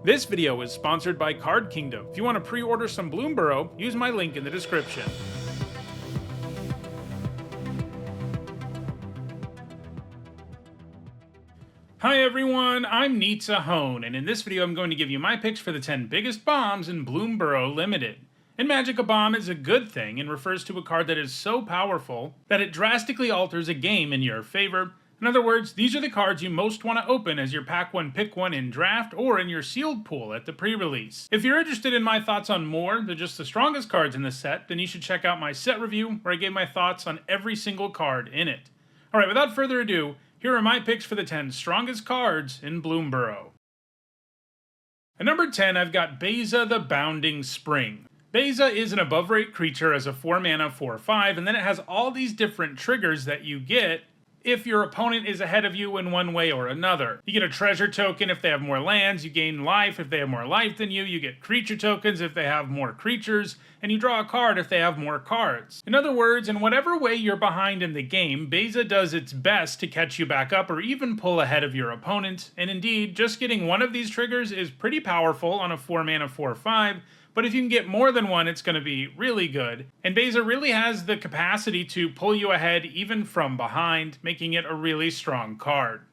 This video is sponsored by Card Kingdom. If you want to pre-order some Bloomburrow, use my link in the description. Hi everyone, I'm Nitsa Hone, and in this video I'm going to give you my picks for the 10 biggest bombs in Bloomburrow Limited. In Magic, a bomb is a good thing and refers to a card that is so powerful that it drastically alters a game in your favor. In other words, these are the cards you most want to open as your pack one pick one in draft or in your sealed pool at the pre-release. If you're interested in my thoughts on more than just the strongest cards in this set, then you should check out my set review where I gave my thoughts on every single card in it. Alright, without further ado, here are my picks for the 10 strongest cards in Bloomburrow. At number 10, I've got Busa the Bounding Spring. Busa is an above rate creature as a 4 mana 4/5, and then it has all these different triggers that you get if your opponent is ahead of you in one way or another. You get a treasure token if they have more lands, you gain life if they have more life than you get creature tokens if they have more creatures, and you draw a card if they have more cards. In other words, in whatever way you're behind in the game, Busa does its best to catch you back up or even pull ahead of your opponent, and indeed, just getting one of these triggers is pretty powerful on a 4 mana 4/5, but if you can get more than one, it's going to be really good. And Busa really has the capacity to pull you ahead even from behind, making it a really strong card.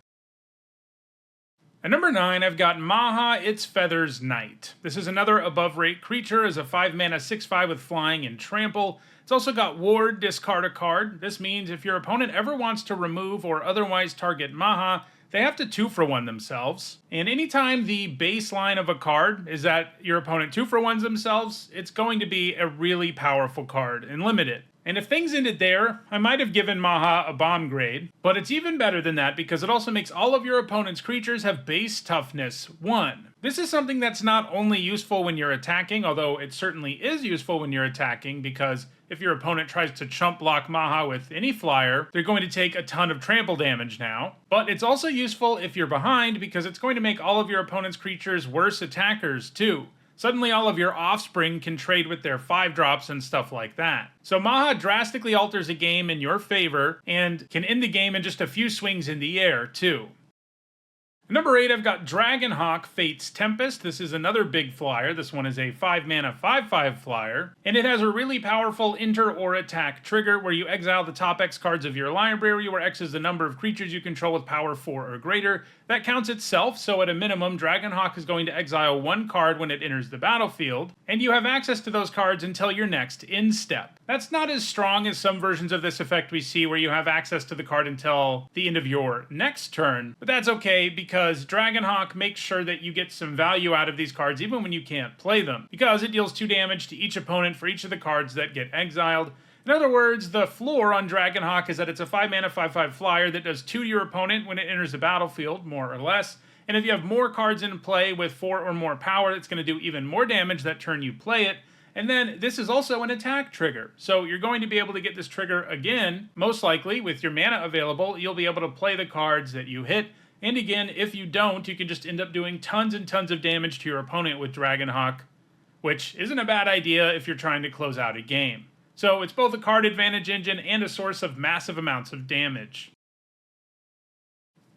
At number 9, I've got Maha, Its Feathers Knight. This is another above rate creature as a 5 mana 6/5 with flying and trample. It's also got Ward, discard a card. This means if your opponent ever wants to remove or otherwise target Maha, they have to 2-for-1 themselves. And anytime the baseline of a card is that your opponent 2-for-1s themselves, it's going to be a really powerful card in Limited. And if things ended there, I might have given Maha a bomb grade, but it's even better than that because it also makes all of your opponent's creatures have base toughness 1. This is something that's not only useful when you're attacking, although it certainly is useful when you're attacking, because if your opponent tries to chump block Maha with any flyer, they're going to take a ton of trample damage now. But it's also useful if you're behind because it's going to make all of your opponent's creatures worse attackers too. Suddenly all of your offspring can trade with their 5-drops and stuff like that. So Maha drastically alters a game in your favor and can end the game in just a few swings in the air too. Number 8, I've got Dragonhawk, Fate's Tempest. This is another big flyer. This one is a 5 mana 5/5 flyer, and it has a really powerful enter or attack trigger where you exile the top X cards of your library, where X is the number of creatures you control with power 4 or greater. That counts itself, so at a minimum, Dragonhawk is going to exile 1 card when it enters the battlefield, and you have access to those cards until your next end step. That's not as strong as some versions of this effect we see where you have access to the card until the end of your next turn, but that's okay because Dragonhawk makes sure that you get some value out of these cards even when you can't play them, because it deals 2 damage to each opponent for each of the cards that get exiled. In other words, the floor on Dragonhawk is that it's a 5 mana 5/5 flyer that does 2 to your opponent when it enters the battlefield, more or less. And if you have more cards in play with 4 or more power, it's going to do even more damage that turn you play it. And then this is also an attack trigger. So you're going to be able to get this trigger again, most likely with your mana available. You'll be able to play the cards that you hit. And again, if you don't, you can just end up doing tons and tons of damage to your opponent with Dragonhawk, which isn't a bad idea if you're trying to close out a game. So it's both a card advantage engine and a source of massive amounts of damage.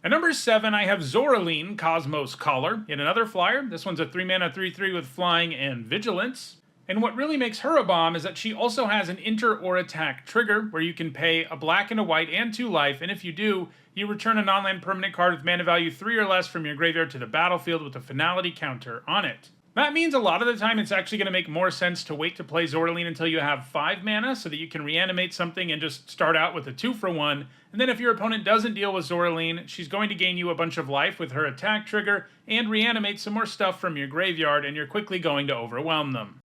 At number 7, I have Zorine, Cosmos Caller, in another flyer. This one's a 3 mana 3/3 with flying and vigilance. And what really makes her a bomb is that she also has an enter or attack trigger where you can pay a black and a white and 2 life, and if you do, you return a non-land permanent card with mana value 3 or less from your graveyard to the battlefield with a finality counter on it. That means a lot of the time it's actually going to make more sense to wait to play Zorine until you have 5 mana so that you can reanimate something and just start out with a 2-for-1. And then if your opponent doesn't deal with Zorine, she's going to gain you a bunch of life with her attack trigger and reanimate some more stuff from your graveyard, and you're quickly going to overwhelm them.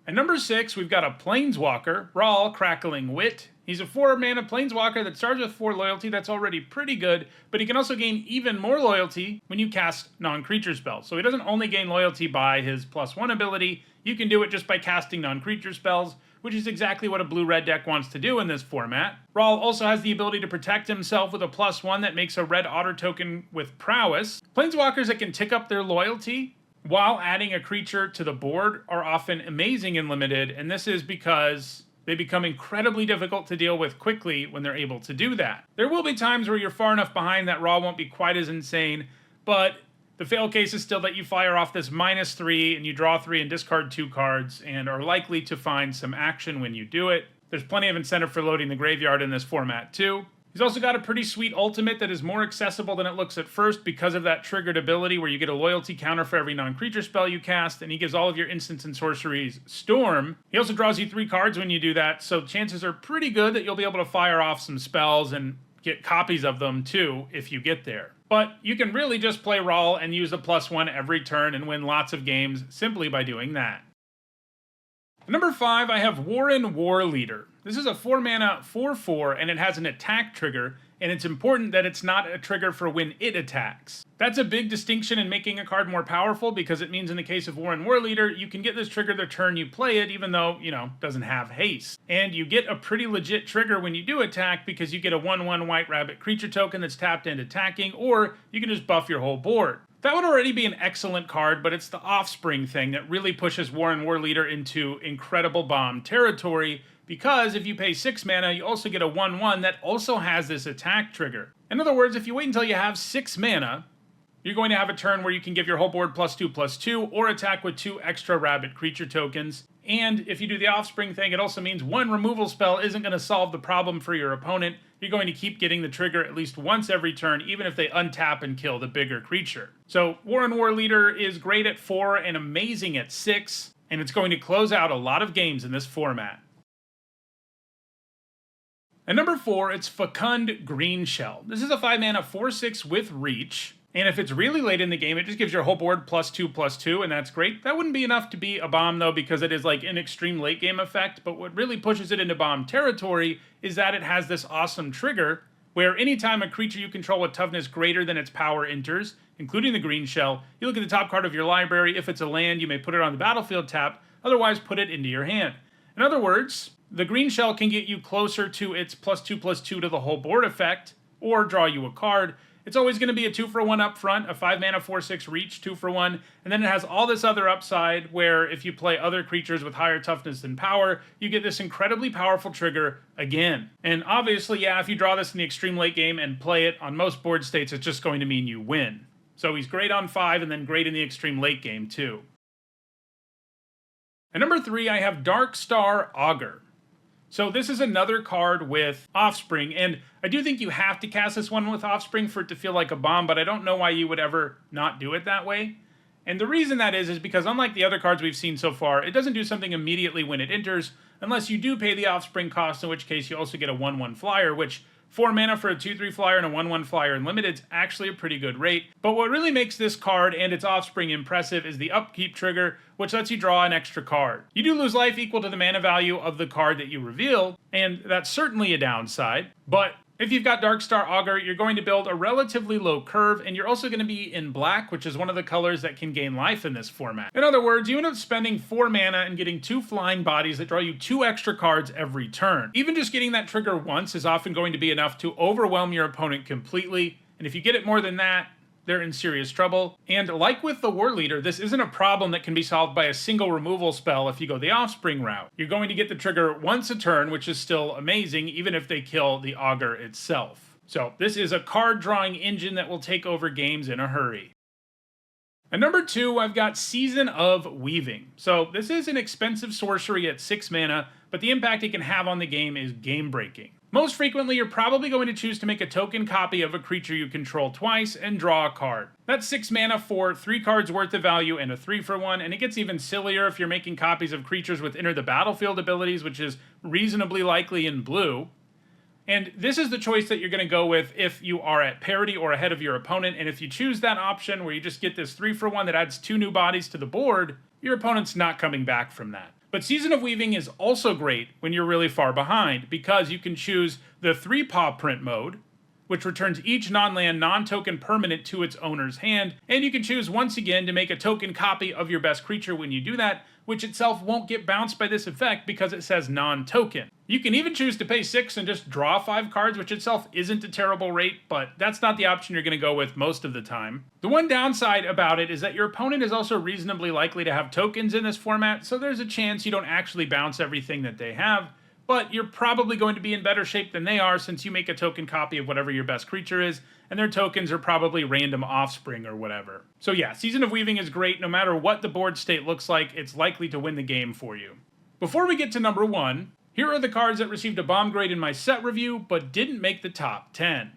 At number 6, we've got a Planeswalker, Rawl, Crackling Wit. He's a 4 mana Planeswalker that starts with 4 loyalty. That's already pretty good, but he can also gain even more loyalty when you cast non-creature spells. So he doesn't only gain loyalty by his +1 ability, you can do it just by casting non-creature spells, which is exactly what a blue-red deck wants to do in this format. Rawl also has the ability to protect himself with a +1 that makes a red otter token with prowess. Planeswalkers that can tick up their loyalty while adding a creature to the board are often amazing in Limited, and this is because they become incredibly difficult to deal with quickly when they're able to do that. There will be times where you're far enough behind that Raw won't be quite as insane, but The fail case is still that you fire off this -3 and you draw 3 and discard 2 cards and are likely to find some action when you do it. There's plenty of incentive for loading the graveyard in this format too. He's also got a pretty sweet ultimate that is more accessible than it looks at first because of that triggered ability where you get a loyalty counter for every non-creature spell you cast, and he gives all of your instants and sorceries Storm. He also draws you 3 cards when you do that, so chances are pretty good that you'll be able to fire off some spells and get copies of them too if you get there. But you can really just play Rawl and use a +1 every turn and win lots of games simply by doing that. Number 5, I have Warren Warleader. This is a 4-mana 4/4, and it has an attack trigger, and it's important that it's not a trigger for when it attacks. That's a big distinction in making a card more powerful, because it means in the case of Warren Warleader, you can get this trigger the turn you play it, even though, doesn't have haste. And you get a pretty legit trigger when you do attack, because you get a 1/1 white rabbit creature token that's tapped and attacking, or you can just buff your whole board. That would already be an excellent card, but it's the Offspring thing that really pushes Warren Warleader into incredible bomb territory, because if you pay 6 mana, you also get a 1/1 that also has this attack trigger. In other words, if you wait until you have 6 mana, you're going to have a turn where you can give your whole board +2/+2, or attack with 2 extra rabbit creature tokens. And if you do the Offspring thing, it also means one removal spell isn't going to solve the problem for your opponent. You're going to keep getting the trigger at least once every turn, even if they untap and kill the bigger creature. So Warren Warleader is great at 4 and amazing at 6, and it's going to close out a lot of games in this format. At number 4, it's Fecund Greenshell. This is a 5-mana 4/6 with Reach, and if it's really late in the game, it just gives your whole board +2/+2, and that's great. That wouldn't be enough to be a bomb, though, because it is like an extreme late game effect, but what really pushes it into bomb territory is that it has this awesome trigger, where anytime a creature you control with toughness greater than its power enters, including the Greenshell, you look at the top card of your library. If it's a land, you may put it on the battlefield tapped, otherwise put it into your hand. In other words, the Greenshell can get you closer to its +2/+2 to the whole board effect, or draw you a card. It's always going to be a 2-for-1 up front, a 5-mana 4/6 Reach 2-for-1, and then it has all this other upside where if you play other creatures with higher toughness than power, you get this incredibly powerful trigger again. And obviously, yeah, if you draw this in the extreme late game and play it on most board states, it's just going to mean you win. So he's great on 5 and then great in the extreme late game too. At number 3, I have Darkstar Augur. So this is another card with Offspring, and I do think you have to cast this one with Offspring for it to feel like a bomb, but I don't know why you would ever not do it that way. And the reason that is because unlike the other cards we've seen so far, it doesn't do something immediately when it enters, unless you do pay the Offspring cost, in which case you also get a 1/1 flyer, which 4 mana for a 2/3 flyer and a 1/1 flyer in limited is actually a pretty good rate. But what really makes this card and its Offspring impressive is the upkeep trigger, which lets you draw an extra card. You do lose life equal to the mana value of the card that you reveal, and that's certainly a downside, but if you've got Darkstar Augur, you're going to build a relatively low curve, and you're also going to be in black, which is one of the colors that can gain life in this format. In other words, you end up spending 4 mana and getting 2 flying bodies that draw you 2 extra cards every turn. Even just getting that trigger once is often going to be enough to overwhelm your opponent completely, and if you get it more than that, they're in serious trouble. And like with the Warleader, this isn't a problem that can be solved by a single removal spell if you go the Offspring route. You're going to get the trigger once a turn, which is still amazing, even if they kill the Augur itself. So this is a card drawing engine that will take over games in a hurry. At number 2, I've got Season of Weaving. So this is an expensive sorcery at 6 mana, but the impact it can have on the game is game-breaking. Most frequently, you're probably going to choose to make a token copy of a creature you control twice and draw a card. That's 6 mana for 3 cards worth of value and a 3-for-1, and it gets even sillier if you're making copies of creatures with enter the battlefield abilities, which is reasonably likely in blue. And this is the choice that you're going to go with if you are at parity or ahead of your opponent, and if you choose that option where you just get this 3-for-1 that adds 2 new bodies to the board, your opponent's not coming back from that. But Season of Weaving is also great when you're really far behind, because you can choose the 3-paw print mode, which returns each non-land, non-token permanent to its owner's hand, and you can choose once again to make a token copy of your best creature when you do that, which itself won't get bounced by this effect because it says non-token. You can even choose to pay 6 and just draw 5 cards, which itself isn't a terrible rate, but that's not the option you're going to go with most of the time. The one downside about it is that your opponent is also reasonably likely to have tokens in this format, so there's a chance you don't actually bounce everything that they have, but you're probably going to be in better shape than they are since you make a token copy of whatever your best creature is, and their tokens are probably random offspring or whatever. So yeah, Season of Weaving is great. No matter what the board state looks like, it's likely to win the game for you. Before we get to number 1, here are the cards that received a bomb grade in my set review, but didn't make the top 10.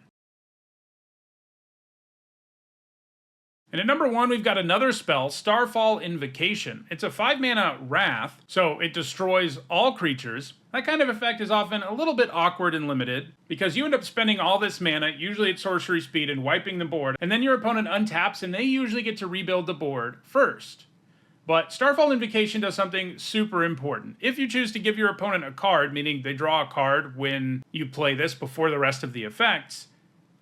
And at number 1, we've got another spell, Starfall Invocation. It's a 5-mana Wrath, so it destroys all creatures. That kind of effect is often a little bit awkward and limited, because you end up spending all this mana, usually at sorcery speed, and wiping the board, and then your opponent untaps and they usually get to rebuild the board first. But Starfall Invocation does something super important. If you choose to give your opponent a card, meaning they draw a card when you play this before the rest of the effects,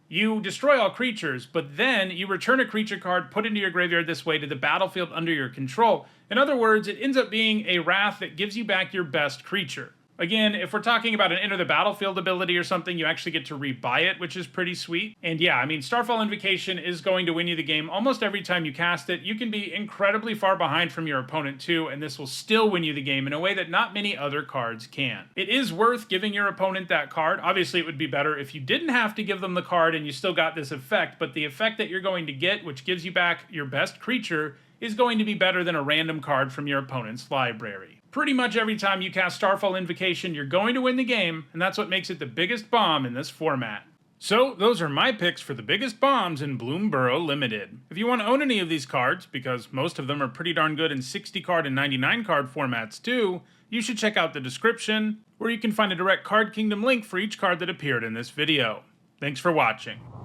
you destroy all creatures, but then you return a creature card put into your graveyard this way to the battlefield under your control. In other words, it ends up being a Wrath that gives you back your best creature. Again, if we're talking about an enter the battlefield ability or something, you actually get to rebuy it, which is pretty sweet. And yeah, I mean, Starfall Invocation is going to win you the game almost every time you cast it. You can be incredibly far behind from your opponent too, and this will still win you the game in a way that not many other cards can. It is worth giving your opponent that card. Obviously, it would be better if you didn't have to give them the card and you still got this effect, but the effect that you're going to get, which gives you back your best creature, is going to be better than a random card from your opponent's library. Pretty much every time you cast Starfall Invocation, you're going to win the game, and that's what makes it the biggest bomb in this format. So, those are my picks for the biggest bombs in Bloomburrow Limited. If you want to own any of these cards, because most of them are pretty darn good in 60 card and 99 card formats too, you should check out the description, where you can find a direct Card Kingdom link for each card that appeared in this video. Thanks for watching.